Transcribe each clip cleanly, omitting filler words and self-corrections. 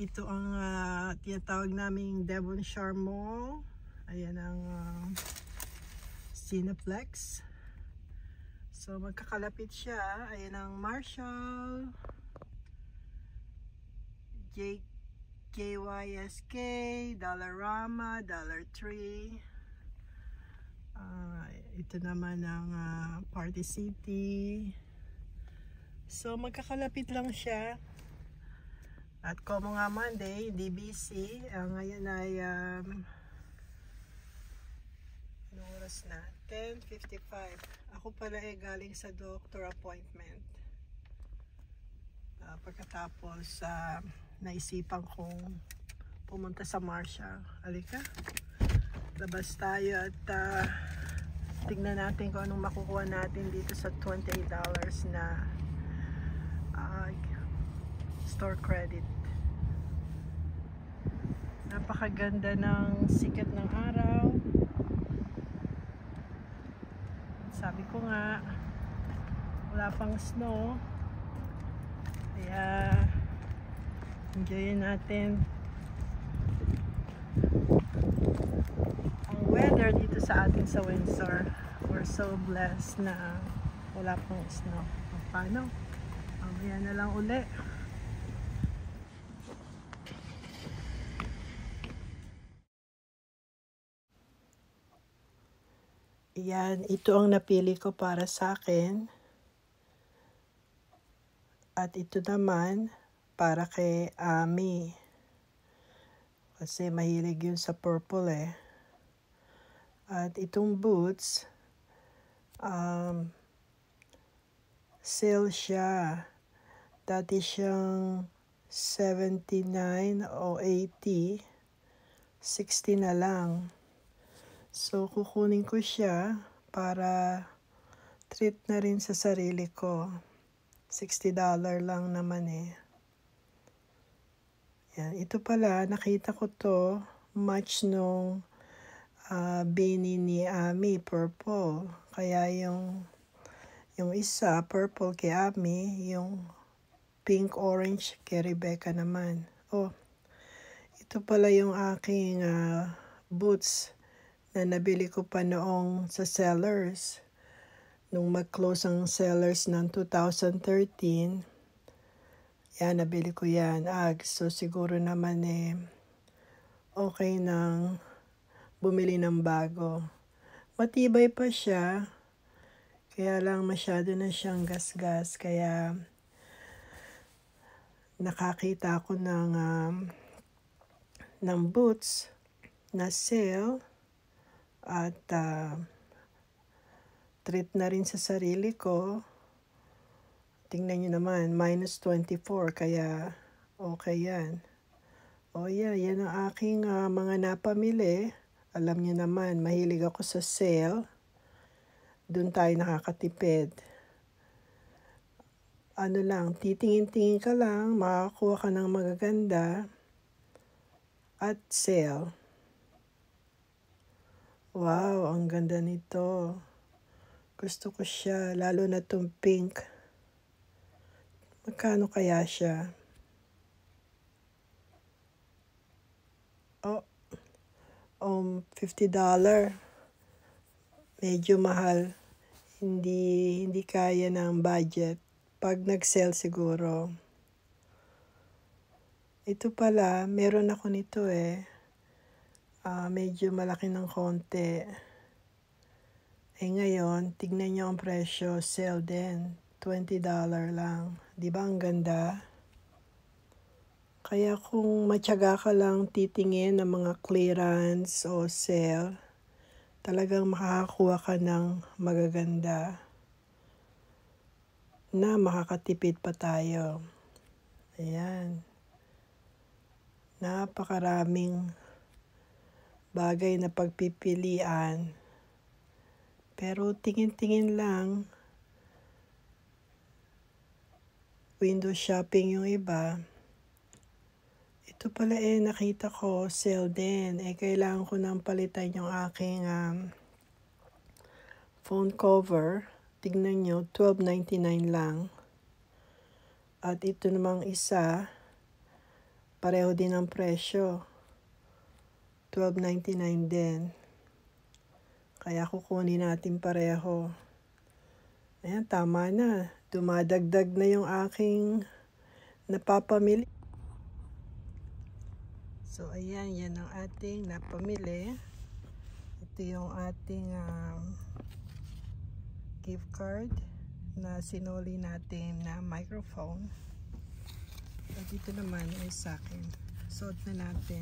Ito ang tinatawag naming Devonshire Mall. Ayan ang Cineplex. So magkakalapit siya. Ayan ang Marshall, KYSK, Dollarama, Dollar Tree. Ito naman ang Party City. So magkakalapit lang siya. At como nga Monday, DBC, ngayon ay anong oras na? 10:55. Ako pala ay galing sa doctor appointment. Pagkatapos naisipan kong pumunta sa Marshall. Halika, labas tayo at tignan natin kung anong makukuha natin dito sa $28 na store credit. Napakaganda ng sikat ng araw. Sabi ko nga, wala pang snow, kaya enjoyin natin ang weather dito sa atin sa Windsor. We're so blessed na wala pang snow. Paano? Mamaya na lang uli. Yan, ito ang napili ko para sa akin. At ito naman para kay Ami. Kasi mahilig yun sa purple eh. At itong boots, sale siya. Dati siyang $79 o $80. $60 na lang. So, kukunin ko siya para treat na rin sa sarili ko. $60 lang naman eh. Yan. Ito pala, nakita ko to, match nung beanie ni Ami, purple. Kaya yung isa, purple kay Ami, yung pink-orange kay Rebecca naman. Oh, ito pala yung aking boots na nabili ko pa noong sa Sellers. Nung mag-close ang Sellers ng 2013, yan, nabili ko yan. So siguro naman okay nang bumili ng bago. Matibay pa siya, kaya lang masyado na siyang gasgas. Kaya nakakita ako ng boots na sale. At treat na rin sa sarili ko. Tingnan nyo naman, -24, kaya okay yan. O yan ang aking mga napamili. Alam nyo naman, mahilig ako sa sale. Doon tayo nakakatipid. Ano lang, titingin-tingin ka lang, makakuha ka ng magaganda at sale. Wow, ang ganda nito. Gusto ko siya, lalo na itong pink. Magkano kaya siya? $50. Medyo mahal. Hindi kaya ng budget. Pag nag-sale siguro. Ito pala, meron ako nito eh. Medyo malaki ng konti. Ngayon, tignan nyo ang presyo, sale din. $20 lang. Di ba ang ganda? Kaya kung matyaga ka lang titingin ng mga clearance o sale, talagang makakakuha ka ng magaganda na makakatipid pa tayo. Ayan. Napakaraming bagay na pagpipilian. Pero tingin-tingin lang. Window shopping yung iba. Ito pala nakita ko, sale din. Kailangan ko nang palitan yung aking phone cover. Tignan nyo, $12.99 lang. At ito namang isa, Pareho din ang presyo. $12.99 din. Kaya kukunin natin pareho. Ayan, tama na. Dumadagdag na yung aking napapamili. So, ayan, yan ang ating napamili. Ito yung ating gift card na sinuli natin na microphone. At dito naman ay sa akin. Suot na natin.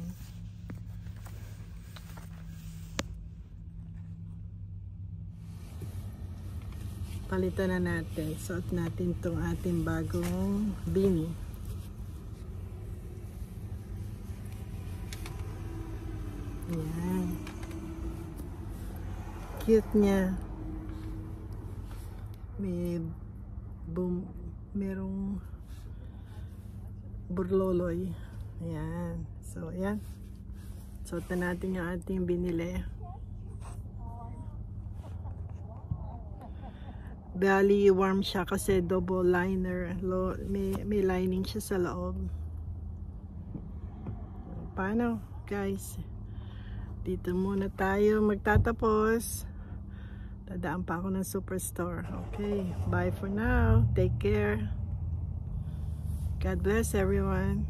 Palitan na natin. Suot natin itong ating bagong beanie. Ayan. Cute niya. Merong burloloy. Ayan. So, ayan. Suot na natin yung ating binili. Bali, warm siya kasi double liner. May lining siya sa loob. Paano, guys? Dito muna tayo magtatapos. Dadaan pa ako ng Superstore. Okay, bye for now. Take care. God bless everyone.